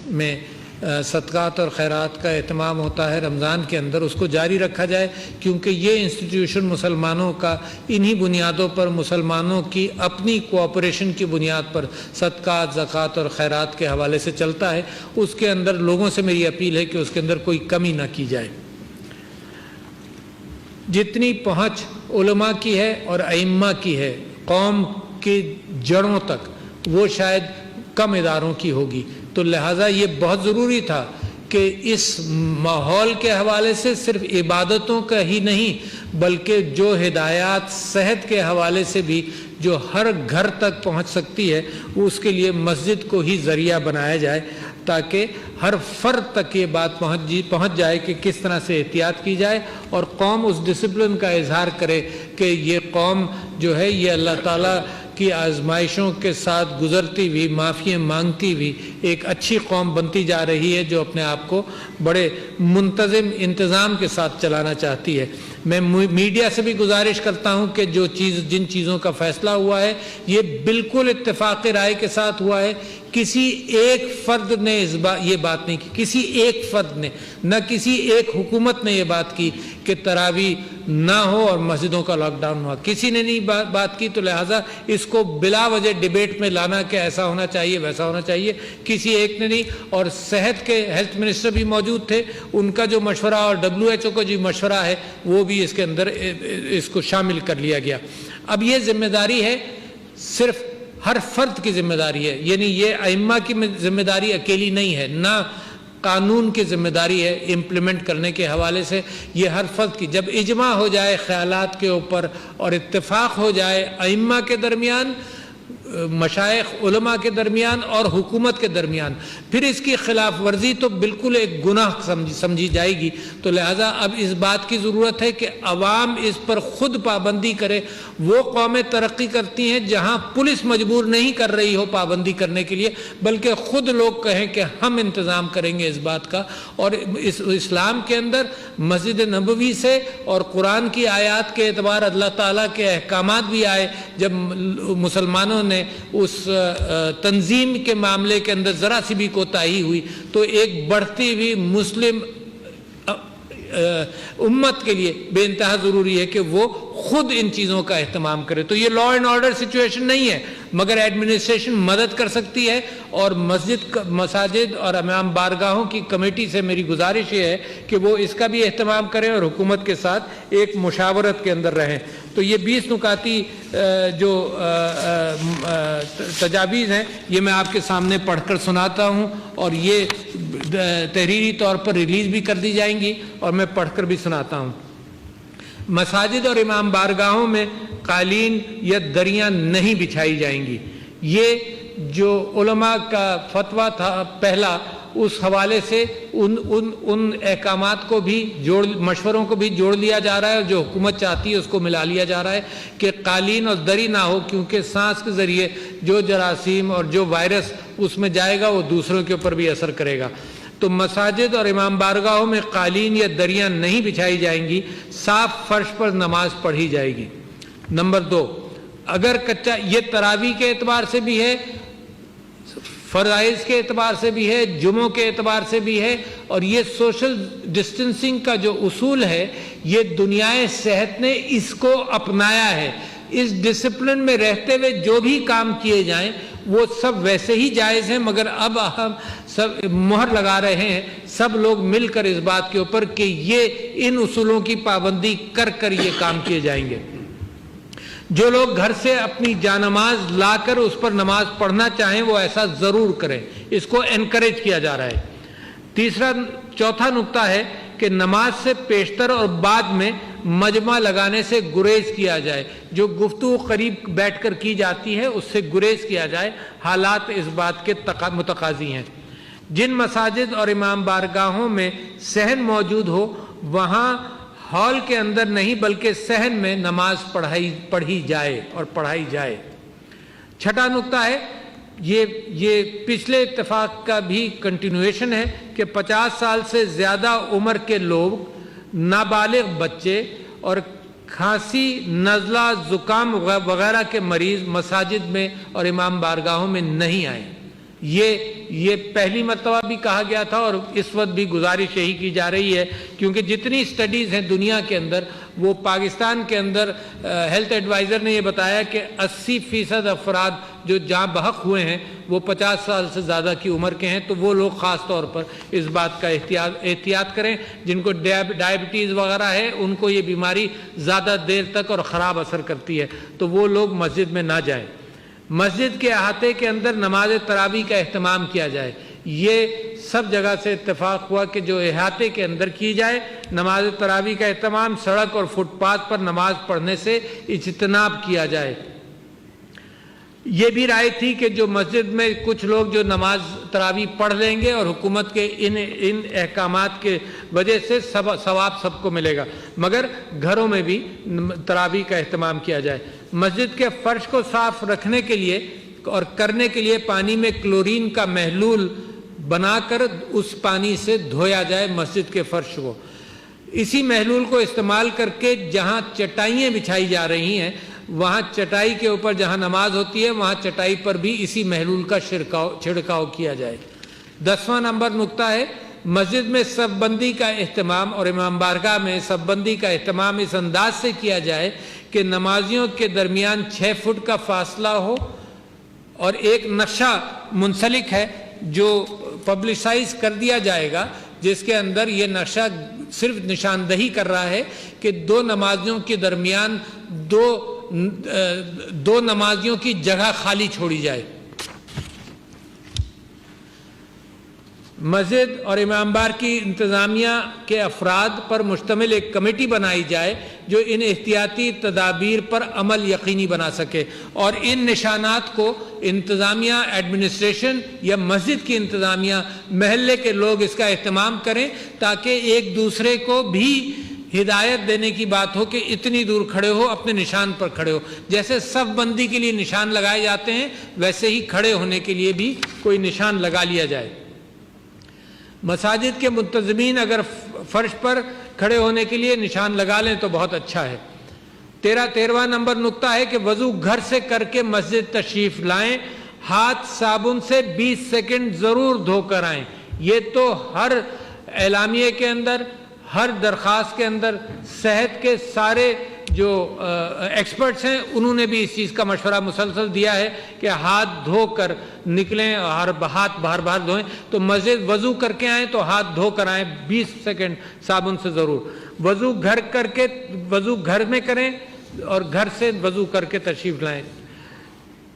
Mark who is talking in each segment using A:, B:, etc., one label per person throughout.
A: میں صدقات اور خیرات کا اہتمام ہوتا ہے رمضان کے اندر، اس کو جاری رکھا جائے، کیونکہ یہ انسٹیٹیوشن مسلمانوں کا انہی بنیادوں پر، مسلمانوں کی اپنی کوآپریشن کی بنیاد پر صدقات، زکوٰۃ اور خیرات کے حوالے سے چلتا ہے۔ اس کے اندر لوگوں سے میری اپیل ہے کہ اس کے اندر کوئی کمی نہ کی جائے۔ جتنی پہنچ علماء کی ہے اور ائمہ کی ہے قوم کی جڑوں تک، وہ شاید کم اداروں کی ہوگی، تو لہٰذا یہ بہت ضروری تھا کہ اس ماحول کے حوالے سے صرف عبادتوں کا ہی نہیں بلکہ جو ہدایات صحت کے حوالے سے بھی جو ہر گھر تک پہنچ سکتی ہے، اس کے لیے مسجد کو ہی ذریعہ بنایا جائے، تاکہ ہر فرد تک یہ بات پہنچ جائے کہ کس طرح سے احتیاط کی جائے، اور قوم اس ڈسپلن کا اظہار کرے کہ یہ قوم جو ہے یہ اللہ تعالیٰ کی آزمائشوں کے ساتھ گزرتی ہوئی، معافی مانگتی ہوئی ایک اچھی قوم بنتی جا رہی ہے، جو اپنے آپ کو بڑے منتظم انتظام کے ساتھ چلانا چاہتی ہے۔ میں میڈیا سے بھی گزارش کرتا ہوں کہ جن چیزوں کا فیصلہ ہوا ہے یہ بالکل اتفاق رائے کے ساتھ ہوا ہے، کسی ایک فرد نے یہ بات نہیں کی، کسی ایک فرد نے، نہ کسی ایک حکومت نے یہ بات کی کہ تراویح نہ ہو اور مسجدوں کا لاک ڈاؤن ہوا، کسی نے نہیں بات کی، تو لہٰذا اس کو بلا وجہ ڈیبیٹ میں لانا کہ ایسا ہونا چاہیے ویسا ہونا چاہیے، کسی ایک نے نہیں۔ اور صحت کے ہیلتھ منسٹر بھی موجود تھے، ان کا جو مشورہ اور WHO کا جو مشورہ ہے وہ بھی اس کے اندر اس کو شامل کر لیا گیا۔ اب یہ ذمہ داری ہے صرف ہر فرد کی ذمہ داری ہے، یعنی یہ ائمہ کی ذمہ داری اکیلی نہیں ہے، نہ قانون کی ذمہ داری ہے امپلیمنٹ کرنے کے حوالے سے، یہ ہر فرد کی۔ جب اجماع ہو جائے خیالات کے اوپر اور اتفاق ہو جائے ائمہ کے درمیان، مشائخ علماء کے درمیان اور حکومت کے درمیان، پھر اس کی خلاف ورزی تو بالکل ایک گناہ سمجھی جائے گی۔ تو لہٰذا اب اس بات کی ضرورت ہے کہ عوام اس پر خود پابندی کرے۔ وہ قومیں ترقی کرتی ہیں جہاں پولیس مجبور نہیں کر رہی ہو پابندی کرنے کے لیے، بلکہ خود لوگ کہیں کہ ہم انتظام کریں گے اس بات کا۔ اور اسلام کے اندر مسجد نبوی سے اور قرآن کی آیات کے اعتبار اللہ تعالیٰ کے احکامات بھی آئے۔ جب مسلمانوں نے اس تنظیم کے معاملے کے اندر ذرا سی بھی کوتاہی ہوئی تو ایک بڑھتی ہوئی مسلم امت کے لیے بے انتہا ضروری ہے کہ وہ خود ان چیزوں کا اہتمام کرے۔ تو یہ لا اینڈ آرڈر سچویشن نہیں ہے، مگر ایڈمنسٹریشن مدد کر سکتی ہے، اور مساجد اور امام بارگاہوں کی کمیٹی سے میری گزارش یہ ہے کہ وہ اس کا بھی اہتمام کریں اور حکومت کے ساتھ ایک مشاورت کے اندر رہیں۔ تو یہ 20 نکاتی جو تجاویز ہیں یہ میں آپ کے سامنے پڑھ کر سناتا ہوں، اور یہ تحریری طور پر ریلیز بھی کر دی جائیں گی اور میں پڑھ کر بھی سناتا ہوں۔ مساجد اور امام بارگاہوں میں قالین یا دریاں نہیں بچھائی جائیں گی۔ یہ جو علماء کا فتویٰ تھا پہلا، اس حوالے سے ان احکامات کو بھی مشوروں کو بھی جوڑ لیا جا رہا ہے، اور جو حکومت چاہتی ہے اس کو ملا لیا جا رہا ہے کہ قالین اور دری نہ ہو، کیونکہ سانس کے ذریعے جو جراثیم اور جو وائرس اس میں جائے گا وہ دوسروں کے اوپر بھی اثر کرے گا۔ تو مساجد اور امام بارگاہوں میں قالین یا دریاں نہیں بچھائی جائیں گی، صاف فرش پر نماز پڑھی جائے گی۔ نمبر 2، اگر کچا، یہ تراویح کے اعتبار سے بھی ہے، فرائض کے اعتبار سے بھی ہے، جمعوں کے اعتبار سے بھی ہے، اور یہ سوشل ڈسٹنسنگ کا جو اصول ہے یہ دنیائے صحت نے اس کو اپنایا ہے۔ اس ڈسپلن میں رہتے ہوئے جو بھی کام کیے جائیں وہ سب ویسے ہی جائز ہیں، مگر اب ہم سب مہر لگا رہے ہیں سب لوگ مل کر اس بات کے اوپر کہ یہ ان اصولوں کی پابندی کر کر یہ کام کیے جائیں گے۔ جو لوگ گھر سے اپنی جانماز لا کر اس پر نماز پڑھنا چاہیں وہ ایسا ضرور کریں، اس کو انکریج کیا جا رہا ہے۔ چوتھا نقطہ ہے کہ نماز سے پیشتر اور بعد میں مجمع لگانے سے گریز کیا جائے۔ جو گفتگو قریب بیٹھ کر کی جاتی ہے اس سے گریز کیا جائے، حالات اس بات کے متقاضی ہیں۔ جن مساجد اور امام بارگاہوں میں صحن موجود ہو وہاں ہال کے اندر نہیں بلکہ صحن میں نماز پڑھی جائے اور پڑھائی جائے۔ چھٹا نقطہ ہے، یہ پچھلے اتفاق کا بھی کنٹینویشن ہے کہ 50 سال سے زیادہ عمر کے لوگ، نابالغ بچے اور کھانسی، نزلہ، زکام وغیرہ کے مریض مساجد میں اور امام بارگاہوں میں نہیں آئیں۔ یہ پہلی مرتبہ بھی کہا گیا تھا اور اس وقت بھی گزارش یہی کی جا رہی ہے، کیونکہ جتنی سٹڈیز ہیں دنیا کے اندر، وہ پاکستان کے اندر ہیلتھ ایڈوائزر نے یہ بتایا کہ 80% افراد جو جاں بحق ہوئے ہیں وہ 50 سال سے زیادہ کی عمر کے ہیں، تو وہ لوگ خاص طور پر اس بات کا احتیاط کریں جن کو ڈائبٹیز وغیرہ ہے، ان کو یہ بیماری زیادہ دیر تک اور خراب اثر کرتی ہے، تو وہ لوگ مسجد میں نہ جائیں۔ مسجد کے احاطے کے اندر نماز تراویح کا اہتمام کیا جائے، یہ سب جگہ سے اتفاق ہوا کہ جو احاطے کے اندر کی جائے نماز تراویح کا اہتمام، سڑک اور فٹ پاتھ پر نماز پڑھنے سے اجتناب کیا جائے۔ یہ بھی رائے تھی کہ جو مسجد میں کچھ لوگ جو نماز تراویح پڑھ لیں گے اور حکومت کے ان احکامات کے وجہ سے ثواب سب کو ملے گا، مگر گھروں میں بھی تراویح کا اہتمام کیا جائے۔ مسجد کے فرش کو صاف رکھنے کے لیے اور کرنے کے لیے پانی میں کلورین کا محلول بنا کر اس پانی سے دھویا جائے مسجد کے فرش کو۔ اسی محلول کو استعمال کر کے جہاں چٹائیاں بچھائی جا رہی ہیں، وہاں چٹائی کے اوپر جہاں نماز ہوتی ہے وہاں چٹائی پر بھی اسی محلول کا چھڑکاؤ کیا جائے۔ 10واں نمبر نقطہ ہے مسجد میں صف بندی کا اہتمام اور امام بارگاہ میں صف بندی کا اہتمام اس انداز سے کیا جائے کہ نمازیوں کے درمیان 6 فٹ کا فاصلہ ہو، اور ایک نقشہ منسلک ہے جو پبلسائز کر دیا جائے گا، جس کے اندر یہ نقشہ صرف نشاندہی کر رہا ہے کہ دو نمازیوں کے درمیان دو نمازیوں کی جگہ خالی چھوڑی جائے۔ مسجد اور امام بار کی انتظامیہ کے افراد پر مشتمل ایک کمیٹی بنائی جائے جو ان احتیاطی تدابیر پر عمل یقینی بنا سکے، اور ان نشانات کو انتظامیہ ایڈمنسٹریشن یا مسجد کی انتظامیہ محلے کے لوگ اس کا اہتمام کریں، تاکہ ایک دوسرے کو بھی ہدایت دینے کی بات ہو کہ اتنی دور کھڑے ہو، اپنے نشان پر کھڑے ہو۔ جیسے صف بندی کے لیے نشان لگائے جاتے ہیں ویسے ہی کھڑے ہونے کے لیے بھی کوئی نشان لگا لیا جائے۔ مساجد کے منتظمین اگر فرش پر کھڑے ہونے کے لیے نشان لگا لیں تو بہت اچھا ہے۔ 13واں نمبر نقطہ ہے کہ وضو گھر سے کر کے مسجد تشریف لائیں، ہاتھ صابن سے 20 سیکنڈ ضرور دھو کر آئیں۔ یہ تو ہر اعلامیے کے اندر، ہر درخواست کے اندر، صحت کے سارے جو ایکسپرٹس ہیں انہوں نے بھی اس چیز کا مشورہ مسلسل دیا ہے کہ ہاتھ دھو کر نکلیں، اور ہاتھ بار بار دھوئیں۔ تو مسجد وضو کر کے آئیں تو ہاتھ دھو کر آئیں 20 سیکنڈ صابن سے ضرور۔ وضو گھر میں کریں اور گھر سے وضو کر کے تشریف لائیں۔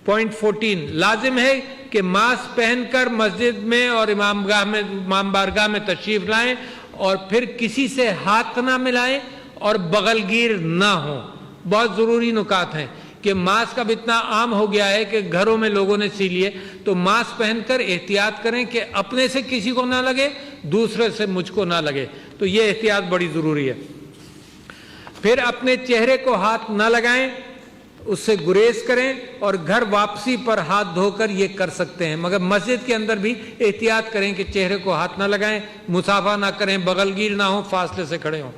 A: پوائنٹ 14 لازم ہے کہ ماسک پہن کر مسجد میں اور امام بارگاہ میں تشریف لائیں، اور پھر کسی سے ہاتھ نہ ملائیں اور بغل گیر نہ ہوں۔ بہت ضروری نکات ہیں کہ ماسک اب اتنا عام ہو گیا ہے کہ گھروں میں لوگوں نے سی لیے، تو ماسک پہن کر احتیاط کریں کہ اپنے سے کسی کو نہ لگے، دوسرے سے مجھ کو نہ لگے، تو یہ احتیاط بڑی ضروری ہے۔ پھر اپنے چہرے کو ہاتھ نہ لگائیں، اس سے گریز کریں، اور گھر واپسی پر ہاتھ دھو کر یہ کر سکتے ہیں، مگر مسجد کے اندر بھی احتیاط کریں کہ چہرے کو ہاتھ نہ لگائیں، مصافحہ نہ کریں، بغل گیر نہ ہوں، فاصلے سے کھڑے ہوں۔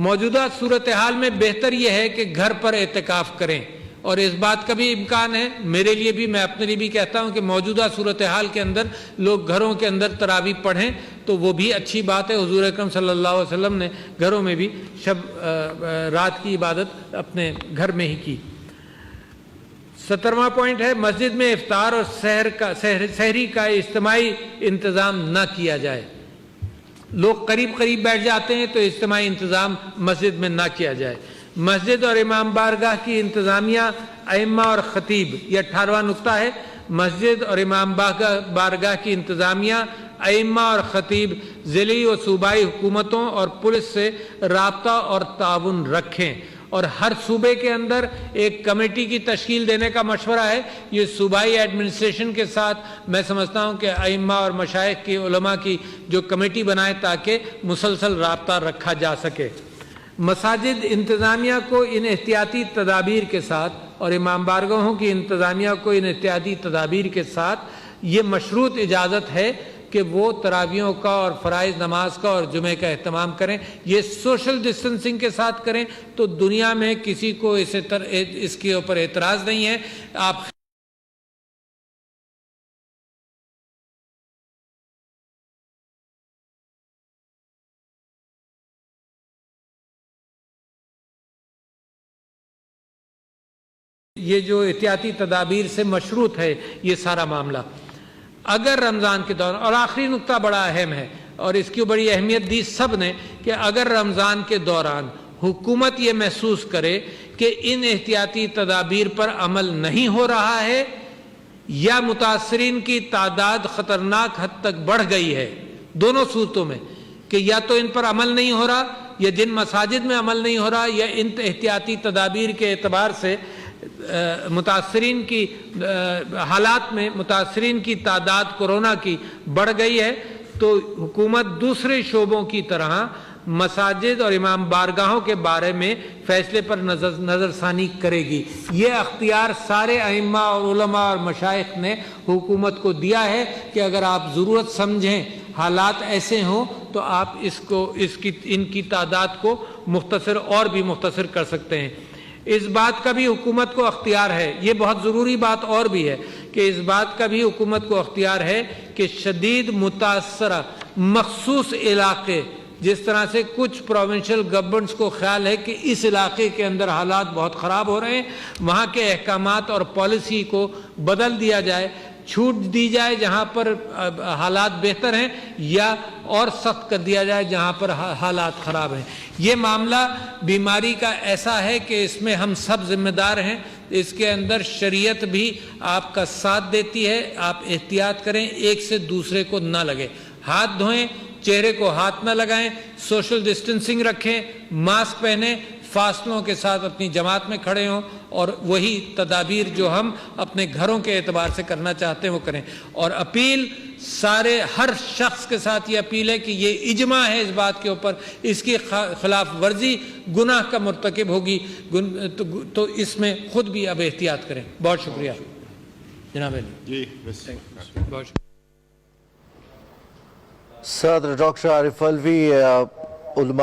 A: موجودہ صورتحال میں بہتر یہ ہے کہ گھر پر اعتکاف کریں، اور اس بات کا بھی امکان ہے، میرے لیے بھی، میں اپنے لیے بھی کہتا ہوں کہ موجودہ صورتحال کے اندر لوگ گھروں کے اندر تراویح پڑھیں تو وہ بھی اچھی بات ہے۔ حضور اکرم صلی اللہ علیہ وسلم نے گھروں میں بھی رات کی عبادت اپنے گھر میں ہی کی۔ 17واں پوائنٹ ہے مسجد میں افطار اور سحری کا اجتماعی انتظام نہ کیا جائے۔ لوگ قریب بیٹھ جاتے ہیں تو اجتماعی انتظام مسجد میں نہ کیا جائے۔ مسجد اور امام بارگاہ کی انتظامیہ، ائمہ اور خطیب، یہ 18واں نقطہ ہے، مسجد اور امام بارگاہ کی انتظامیہ، ائمہ اور خطیب ضلعی و صوبائی حکومتوں اور پولیس سے رابطہ اور تعاون رکھیں، اور ہر صوبے کے اندر ایک کمیٹی کی تشکیل دینے کا مشورہ ہے۔ یہ صوبائی ایڈمنسٹریشن کے ساتھ میں سمجھتا ہوں کہ ائمہ اور مشائخ کی علماء کی جو کمیٹی بنائے تاکہ مسلسل رابطہ رکھا جا سکے۔ مساجد انتظامیہ کو ان احتیاطی تدابیر کے ساتھ اور امام بارگاہوں کی انتظامیہ کو ان احتیاطی تدابیر کے ساتھ یہ مشروط اجازت ہے کہ وہ تراویحوں کا اور فرائض نماز کا اور جمعے کا اہتمام کریں۔ یہ سوشل ڈسٹنسنگ کے ساتھ کریں تو دنیا میں کسی کو اس کے اوپر اعتراض نہیں ہے۔ آپ یہ جو احتیاطی تدابیر سے مشروط ہے یہ سارا معاملہ. اگر رمضان کے دوران، اور آخری نقطہ بڑا اہم ہے اور اس کی بڑی اہمیت دی سب نے، کہ اگر رمضان کے دوران حکومت یہ محسوس کرے کہ ان احتیاطی تدابیر پر عمل نہیں ہو رہا ہے یا متاثرین کی تعداد خطرناک حد تک بڑھ گئی ہے، دونوں صورتوں میں، کہ یا تو ان پر عمل نہیں ہو رہا، یا جن مساجد میں عمل نہیں ہو رہا، یا ان احتیاطی تدابیر کے اعتبار سے متاثرین کی حالات میں متاثرین کی تعداد کورونا کی بڑھ گئی ہے، تو حکومت دوسرے شعبوں کی طرح مساجد اور امام بارگاہوں کے بارے میں فیصلے پر نظر ثانی کرے گی. یہ اختیار سارے ائمہ اور علماء اور مشائخ نے حکومت کو دیا ہے کہ اگر آپ ضرورت سمجھیں، حالات ایسے ہوں تو آپ ان کی تعداد کو مختصر اور بھی مختصر کر سکتے ہیں. اس بات کا بھی حکومت کو اختیار ہے، یہ بہت ضروری بات اور بھی ہے کہ اس بات کا بھی حکومت کو اختیار ہے کہ شدید متاثرہ مخصوص علاقے، جس طرح سے کچھ پروونشل گورنمنٹس کو خیال ہے کہ اس علاقے کے اندر حالات بہت خراب ہو رہے ہیں، وہاں کے احکامات اور پالیسی کو بدل دیا جائے، چھوٹ دی جائے جہاں پر حالات بہتر ہیں، یا اور سخت کر دیا جائے جہاں پر حالات خراب ہیں. یہ معاملہ بیماری کا ایسا ہے کہ اس میں ہم سب ذمہ دار ہیں. اس کے اندر شریعت بھی آپ کا ساتھ دیتی ہے. آپ احتیاط کریں، ایک سے دوسرے کو نہ لگے، ہاتھ دھوئیں، چہرے کو ہاتھ نہ لگائیں، سوشل ڈسٹنسنگ رکھیں، ماسک پہنیں، فاصلوں کے ساتھ اپنی جماعت میں کھڑے ہوں، اور وہی تدابیر جو ہم اپنے گھروں کے اعتبار سے کرنا چاہتے ہیں وہ کریں. اور اپیل ہر شخص کے ساتھ یہ اپیل ہے کہ یہ اجماع ہے اس بات کے اوپر، اس کی خلاف ورزی گناہ کا مرتکب ہوگی، تو اس میں خود بھی اب احتیاط کریں. بہت شکریہ جناب علی جی. بہت شکریہ.
B: صدر ڈاکٹر عارف علوی علماء